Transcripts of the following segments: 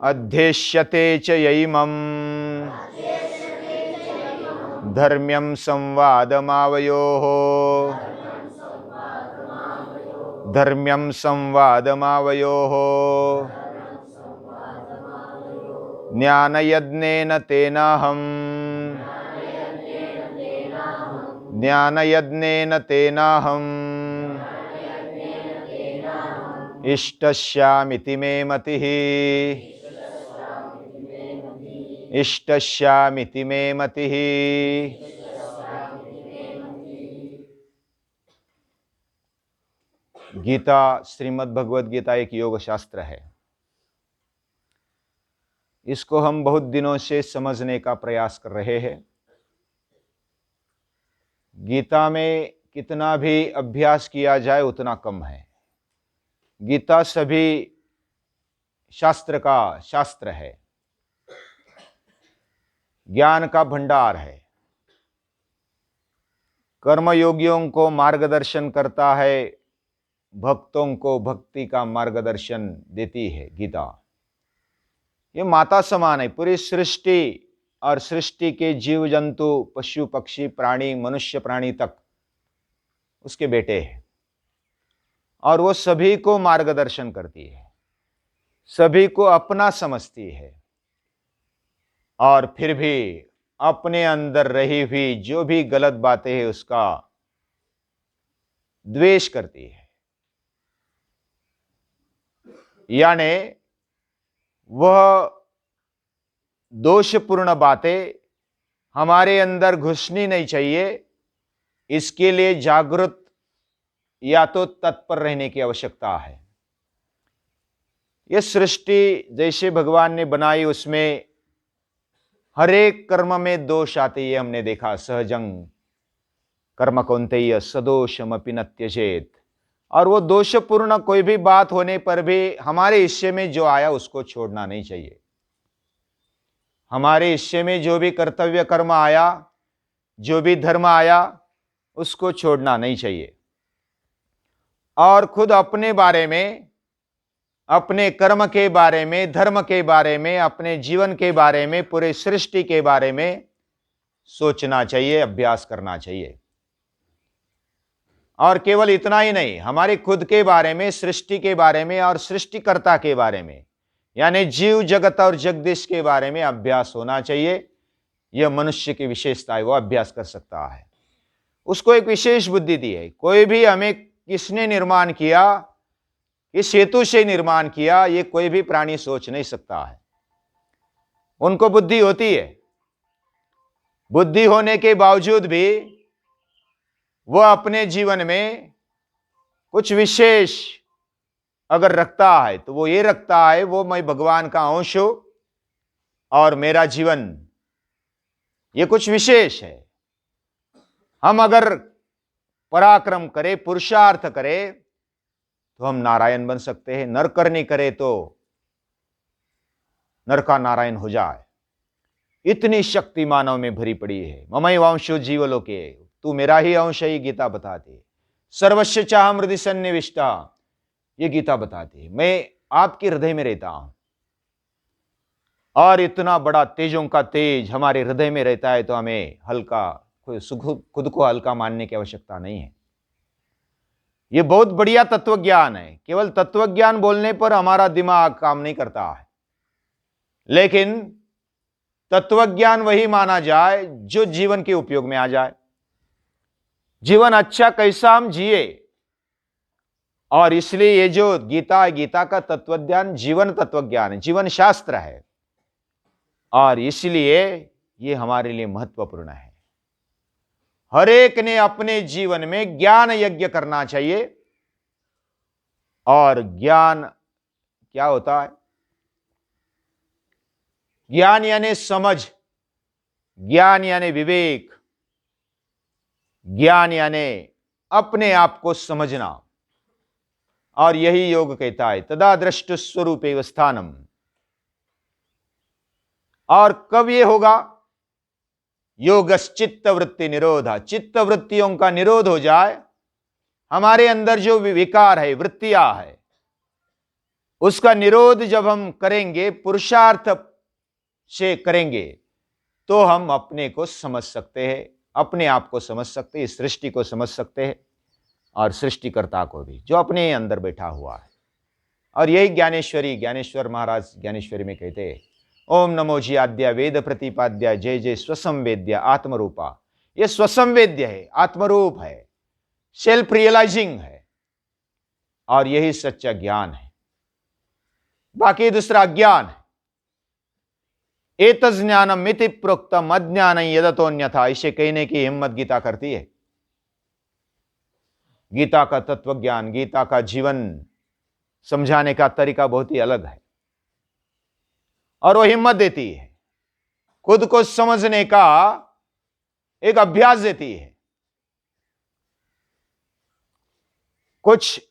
अध्येष्यते च यैमम् धर्म्यं संवादमावयोः धर्म्यं संवादमावयोः ज्ञानयज्ञेन तेनाहम् ज्ञानयज्ञेन तेनाहम् इष्टस्यामिति मे मतिः इष्टस्यामिति मे मतिः। गीता, श्रीमद् भगवद गीता एक योग शास्त्र है। इसको हम बहुत दिनों से समझने का प्रयास कर रहे हैं। गीता में कितना भी अभ्यास किया जाए उतना कम है। गीता सभी शास्त्र का शास्त्र है, ज्ञान का भंडार है, कर्मयोगियों को मार्गदर्शन करता है, भक्तों को भक्ति का मार्गदर्शन देती है गीता। ये माता समान है। पूरी सृष्टि और सृष्टि के जीव जंतु, पशु पक्षी प्राणी, मनुष्य प्राणी तक उसके बेटे हैं और वो सभी को मार्गदर्शन करती है, सभी को अपना समझती है और फिर भी अपने अंदर रही हुई जो भी गलत बातें हैं उसका द्वेष करती है। यानी वह दोषपूर्ण बातें हमारे अंदर घुसनी नहीं चाहिए। इसके लिए जागृत या तो तत्पर रहने की आवश्यकता है। यह सृष्टि जैसे भगवान ने बनाई उसमें हर एक कर्म में दोष आते ही हमने देखा। सहजं कर्म कौन्तेय सदोषमपि न त्यजेत। और वो दोषपूर्ण कोई भी बात होने पर भी हमारे हिस्से में जो आया उसको छोड़ना नहीं चाहिए। हमारे हिस्से में जो भी कर्तव्य कर्म आया, जो भी धर्म आया, उसको छोड़ना नहीं चाहिए। और खुद अपने बारे में, अपने कर्म के बारे में, धर्म के बारे में, अपने जीवन के बारे में, पूरे सृष्टि के बारे में सोचना चाहिए, अभ्यास करना चाहिए। और केवल इतना ही नहीं, हमारे खुद के बारे में, सृष्टि के बारे में और सृष्टिकर्ता के बारे में, यानी जीव जगत और जगदीश के बारे में अभ्यास होना चाहिए। यह मनुष्य की विशेषता है, वो अभ्यास कर सकता है। उसको एक विशेष बुद्धि दी है। कोई भी हमें किसने निर्माण किया, इस हेतु से निर्माण किया, ये कोई भी प्राणी सोच नहीं सकता है। उनको बुद्धि होती है। बुद्धि होने के बावजूद भी वह अपने जीवन में कुछ विशेष अगर रखता है तो वो ये रखता है, वो मैं भगवान का अंश हूं और मेरा जीवन ये कुछ विशेष है। हम अगर पराक्रम करें, पुरुषार्थ करें तो हम नारायण बन सकते हैं। नर करनी करे तो नर का नारायण हो जाए। इतनी शक्ति मानव में भरी पड़ी है। ममई वंशो जीवलोके, तू मेरा ही अंश है, ये गीता बताती है। सर्वस्व चाह हृदय सन्निविष्टा, ये गीता बताती है। मैं आपके हृदय में रहता हूं। और इतना बड़ा तेजों का तेज हमारे हृदय में रहता है तो हमें हल्का, खुद को हल्का मानने की आवश्यकता नहीं है। यह बहुत बढ़िया तत्वज्ञान है। केवल तत्वज्ञान बोलने पर हमारा दिमाग काम नहीं करता है। लेकिन तत्वज्ञान वही माना जाए जो जीवन के उपयोग में आ जाए। जीवन अच्छा कैसा हम जिए। और इसलिए ये जो गीता है, गीता का तत्वज्ञान जीवन तत्वज्ञान है, जीवन शास्त्र है। और इसलिए ये हमारे लिए महत्वपूर्ण है। हर एक ने अपने जीवन में ज्ञान यज्ञ करना चाहिए। और ज्ञान क्या होता है? ज्ञान यानी समझ, ज्ञान यानी विवेक, ज्ञान यानी अपने आप को समझना। और यही योग कहता है, तदा दृष्टु स्वरूपे स्थानम। और कब यह होगा? योगश्चित्त वृत्ति निरोधा, चित्त वृत्तियों का निरोध हो जाए। हमारे अंदर जो विकार है, वृत्तियां है, उसका निरोध जब हम करेंगे, पुरुषार्थ से करेंगे, तो हम अपने को समझ सकते हैं, अपने आप को समझ सकते हैं, इस सृष्टि को समझ सकते हैं और सृष्टिकर्ता को भी, जो अपने अंदर बैठा हुआ है। और यही ज्ञानेश्वर महाराज ज्ञानेश्वरी में कहते हैं, ओम नमो जी आद्या वेद प्रतिपाद्या जय जय स्वसंवेद्या आत्मरूपा। यह स्वसंवेद्य है, आत्मरूप है, सेल्फ रियलाइजिंग है, और यही सच्चा ज्ञान है, बाकी दूसरा ज्ञान है। एतज् ज्ञानम मिति प्रोक्तम अज्ञान यदतोन्यथा, इसे कहने की हिम्मत गीता करती है। गीता का तत्व ज्ञान, गीता का जीवन समझाने का तरीका बहुत ही अलग है, और वो हिम्मत देती है, खुद को समझने का एक अभ्यास देती है। कुछ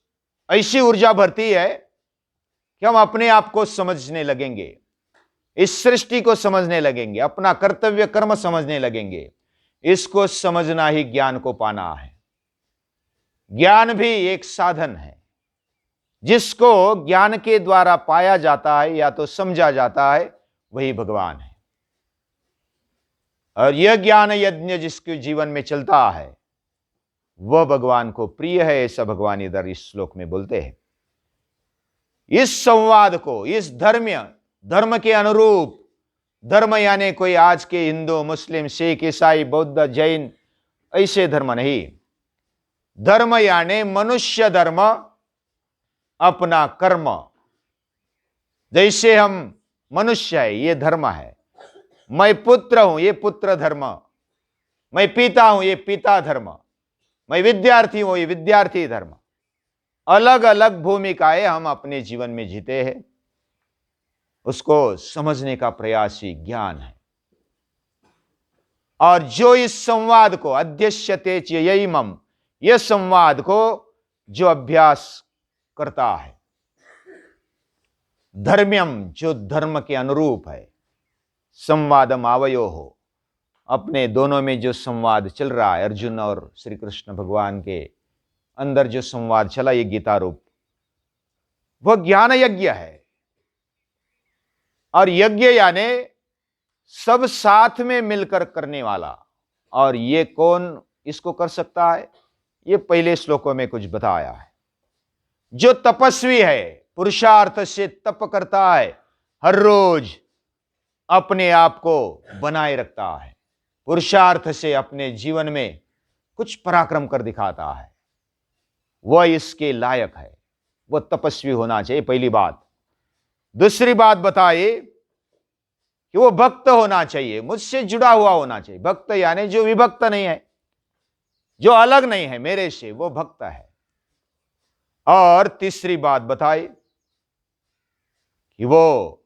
ऐसी ऊर्जा भरती है कि हम अपने आप को समझने लगेंगे, इस सृष्टि को समझने लगेंगे, अपना कर्तव्य कर्म समझने लगेंगे। इसको समझना ही ज्ञान को पाना है। ज्ञान भी एक साधन है, जिसको ज्ञान के द्वारा पाया जाता है या तो समझा जाता है, वही भगवान है। और यह ज्ञान यज्ञ जिसके जीवन में चलता है, वह भगवान को प्रिय है, ऐसा भगवान इधर इस श्लोक में बोलते हैं। इस संवाद को, इस धर्म के अनुरूप, धर्म यानी कोई आज के हिंदू, मुस्लिम, सिख, ईसाई, बौद्ध, जैन, ऐसे धर्म नहीं। धर्म यानी मनुष्य धर्म, अपना कर्म। जैसे हम मनुष्य है, ये धर्म है। मैं पुत्र हूं, ये पुत्र धर्म। मैं पिता हूं, ये पिता धर्म। मैं विद्यार्थी हूं, ये विद्यार्थी धर्म। अलग अलग भूमिकाएं हम अपने जीवन में जीते हैं, उसको समझने का प्रयास ही ज्ञान है। और जो इस संवाद को अध्यस्यते चेयमम, यह संवाद को जो अभ्यास करता है, धर्म्यम, जो धर्म के अनुरूप है, संवादम आवयो हो, अपने दोनों में जो संवाद चल रहा है, अर्जुन और श्री कृष्ण भगवान के अंदर जो संवाद चला, ये गीता रूप, वह ज्ञान यज्ञ है। और यज्ञ यानी सब साथ में मिलकर करने वाला। और ये कौन इसको कर सकता है, ये पहले श्लोकों में कुछ बताया है। जो तपस्वी है, पुरुषार्थ से तप करता है, हर रोज अपने आप को बनाए रखता है, पुरुषार्थ से अपने जीवन में कुछ पराक्रम कर दिखाता है, वह इसके लायक है, वह तपस्वी होना चाहिए, पहली बात। दूसरी बात बताइए कि वो भक्त होना चाहिए, मुझसे जुड़ा हुआ होना चाहिए। भक्त यानी जो विभक्त नहीं है, जो अलग नहीं है मेरे से, वो भक्त है। और तीसरी बात बताई कि वो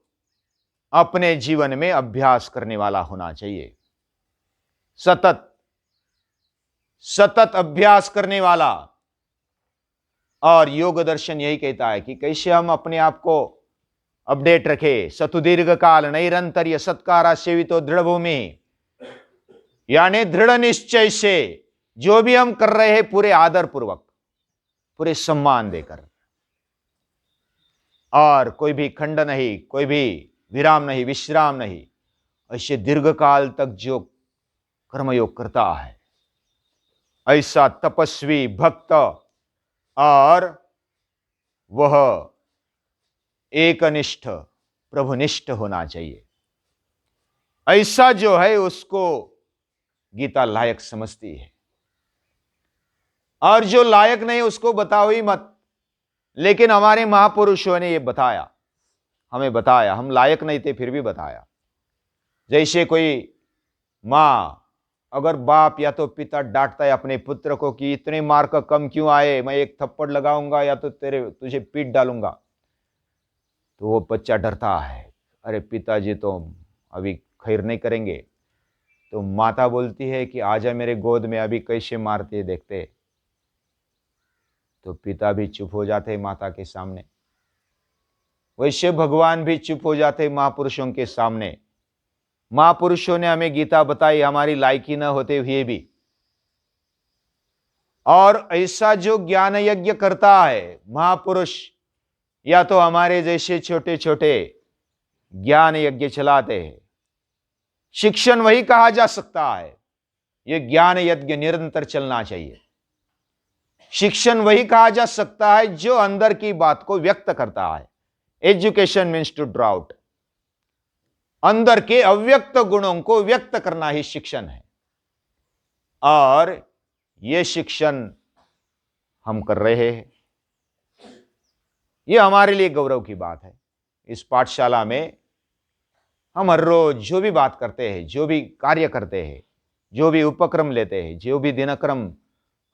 अपने जीवन में अभ्यास करने वाला होना चाहिए, सतत सतत अभ्यास करने वाला। और योग दर्शन यही कहता है कि कैसे हम अपने आप को अपडेट रखे। सतुदीर्घ काल नैरंतर्य सत्कारा सेवितो दृढ़ भूमि, यानी दृढ़ निश्चय से जो भी हम कर रहे हैं, पूरे आदर पूर्वक, पूरे सम्मान देकर, और कोई भी खंड नहीं, कोई भी विराम नहीं, विश्राम नहीं, ऐसे दीर्घ काल तक जो कर्मयोग करता है, ऐसा तपस्वी भक्त, और वह एकनिष्ठ प्रभुनिष्ठ होना चाहिए। ऐसा जो है उसको गीता लायक समझती है। और जो लायक नहीं उसको बताओ ही मत। लेकिन हमारे महापुरुषों ने यह बताया, हमें बताया, हम लायक नहीं थे फिर भी बताया। जैसे कोई मां, अगर बाप या तो पिता डांटता है अपने पुत्र को कि इतने मार्क कम क्यों आए, मैं एक थप्पड़ लगाऊंगा या तो तुझे पीट डालूंगा, तो वो बच्चा डरता है, अरे पिताजी तो अभी खैर नहीं करेंगे। तो माता बोलती है कि आजा मेरे गोद में, अभी कैसे मारते देखते। तो पिता भी चुप हो जाते माता के सामने। वैसे भगवान भी चुप हो जाते महापुरुषों के सामने। महापुरुषों ने हमें गीता बताई, हमारी लायकी न होते हुए भी। और ऐसा जो ज्ञान यज्ञ करता है महापुरुष, या तो हमारे जैसे छोटे छोटे ज्ञान यज्ञ चलाते हैं। शिक्षण वही कहा जा सकता है, यह ज्ञान यज्ञ निरंतर चलना चाहिए। शिक्षण वही कहा जा सकता है जो अंदर की बात को व्यक्त करता है। Education means to draw out, अंदर के अव्यक्त गुणों को व्यक्त करना ही शिक्षण है। और यह शिक्षण हम कर रहे हैं, यह हमारे लिए गौरव की बात है। इस पाठशाला में हम हर रोज जो भी बात करते हैं, जो भी कार्य करते हैं, जो भी उपक्रम लेते हैं, जो भी दिनक्रम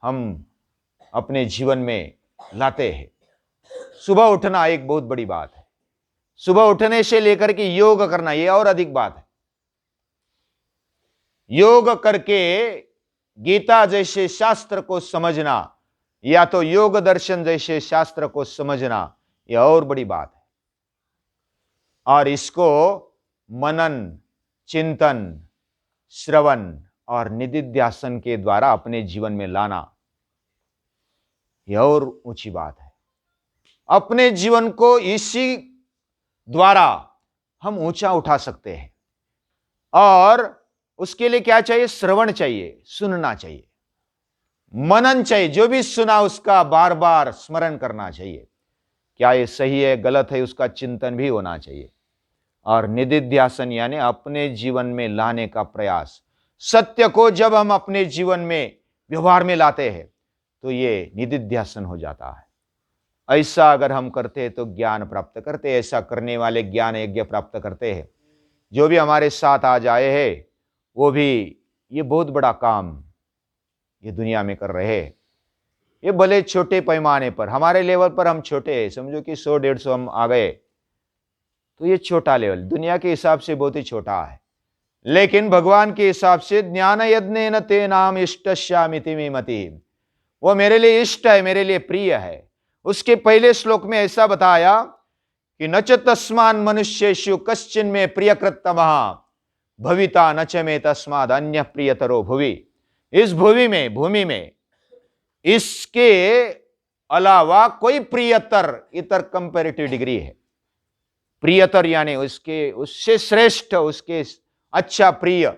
हम अपने जीवन में लाते हैं, सुबह उठना एक बहुत बड़ी बात है। सुबह उठने से लेकर के योग करना यह और अधिक बात है। योग करके गीता जैसे शास्त्र को समझना या तो योग दर्शन जैसे शास्त्र को समझना यह और बड़ी बात है। और इसको मनन, चिंतन, श्रवण और निदिध्यासन के द्वारा अपने जीवन में लाना यह और ऊंची बात है। अपने जीवन को इसी द्वारा हम ऊंचा उठा सकते हैं। और उसके लिए क्या चाहिए? श्रवण चाहिए, सुनना चाहिए, मनन चाहिए। जो भी सुना उसका बार बार स्मरण करना चाहिए, क्या ये सही है गलत है उसका चिंतन भी होना चाहिए। और निदिध्यासन यानी अपने जीवन में लाने का प्रयास। सत्य को जब हम अपने जीवन में व्यवहार में लाते हैं तो ये निदिध्यासन हो जाता है। ऐसा अगर हम करते हैं तो ज्ञान प्राप्त करते हैं। ऐसा करने वाले ज्ञान यज्ञ प्राप्त करते हैं। जो भी हमारे साथ आज आए हैं वो भी ये बहुत बड़ा काम ये दुनिया में कर रहे हैं। ये भले छोटे पैमाने पर, हमारे लेवल पर हम छोटे हैं, समझो कि 100-150 हम आ गए तो ये छोटा लेवल, दुनिया के हिसाब से बहुत ही छोटा है। लेकिन भगवान के हिसाब से ज्ञान यज्ञेन ते नाम इष्टस्यामिति मे मतिः, वो मेरे लिए इष्ट है, मेरे लिए प्रिय है। उसके पहले श्लोक में ऐसा बताया कि न च तस्मान् मनुष्येषु कश्चिन में प्रियकृततमः भविता न च मे तस्माद् अन्य प्रियतरो भुवि। इस भूमि में इसके अलावा कोई प्रियतर, इतर कंपैरेटिव डिग्री है। प्रियतर यानी उसके उससे श्रेष्ठ, उसके अच्छा प्रिय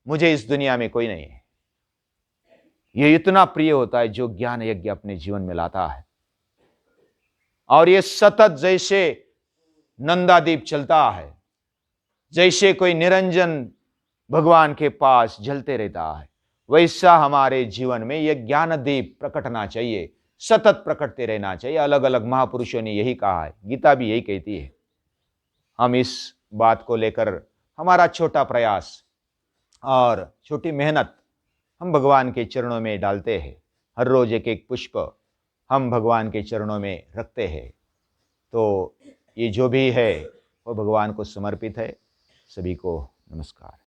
मुझे इस दुनिया में कोई नहीं है। यह इतना प्रिय होता है जो ज्ञान यज्ञ अपने जीवन में लाता है। और ये सतत जैसे नंदादीप चलता है, जैसे कोई निरंजन भगवान के पास जलते रहता है, वैसा हमारे जीवन में यह ज्ञान दीप प्रकटना चाहिए, सतत प्रकटते रहना चाहिए। अलग अलग महापुरुषों ने यही कहा है, गीता भी यही कहती है। हम इस बात को लेकर हमारा छोटा प्रयास और छोटी मेहनत हम भगवान के चरणों में डालते हैं। हर रोज एक एक पुष्प हम भगवान के चरणों में रखते हैं। तो ये जो भी है वो भगवान को समर्पित है। सभी को नमस्कार।